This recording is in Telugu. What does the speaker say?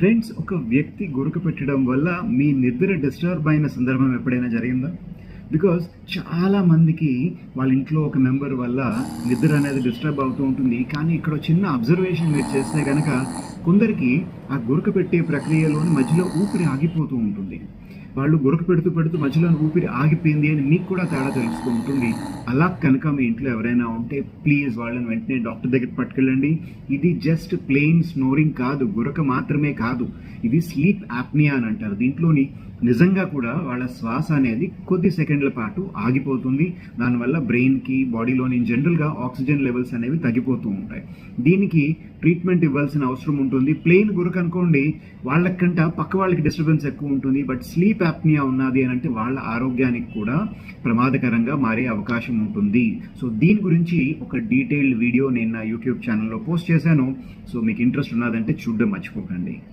ఫ్రెండ్స్, ఒక వ్యక్తి గురక పెట్టడం వల్ల మీ నిద్ర డిస్టర్బ్ అయిన సందర్భం ఎప్పుడైనా జరిగిందా? బికాజ్ చాలా మందికి వాళ్ళ ఇంట్లో ఒక మెంబర్ వల్ల నిద్ర అనేది డిస్టర్బ్ అవుతూ ఉంటుంది. కానీ ఇక్కడ చిన్న అబ్జర్వేషన్ మీరు చేస్తే కనుక కొందరికి ఆ గురక పెట్టే ప్రక్రియలోని మధ్యలో ఊపిరి ఆగిపోతూ ఉంటుంది. వాళ్ళు గురక పెడుతూ పెడుతూ మధ్యలో ఊపిరి ఆగిపోయింది అని మీకు కూడా తేడా తెలుస్తూ ఉంటుంది. అలా కనుక మీ ఇంట్లో ఎవరైనా ఉంటే ప్లీజ్ వాళ్ళని వెంటనే డాక్టర్ దగ్గరికి పట్టుకెళ్ళండి. ఇది జస్ట్ ప్లెయిన్ స్నోరింగ్ కాదు, గురక మాత్రమే కాదు, ఇది స్లీప్ యాప్నియా అని అంటారు. దీంట్లోని నిజంగా కూడా వాళ్ళ శ్వాస అనేది కొద్ది సెకండ్ల పాటు ఆగిపోతుంది. దానివల్ల బ్రెయిన్కి, బాడీలోని జనరల్గా ఆక్సిజన్ లెవెల్స్ అనేవి తగ్గిపోతూ ఉంటాయి. దీనికి ట్రీట్మెంట్ ఇవ్వాల్సిన అవసరం ఉంటుంది. ప్లెయిన్ గురక అనుకోండి, వాళ్ళకంట పక్క వాళ్ళకి డిస్టర్బెన్స్ ఎక్కువ ఉంటుంది. బట్ స్లీప్ యాప్నియా ఉన్నది అని అంటే వాళ్ళ ఆరోగ్యానికి కూడా ప్రమాదకరంగా మారే అవకాశం ఉంటుంది. సో దీని గురించి ఒక డీటెయిల్డ్ వీడియో నేను నా యూట్యూబ్ ఛానల్లో పోస్ట్ చేశాను. సో మీకు ఇంట్రెస్ట్ ఉన్నదంటే చూడడం మర్చిపోకండి.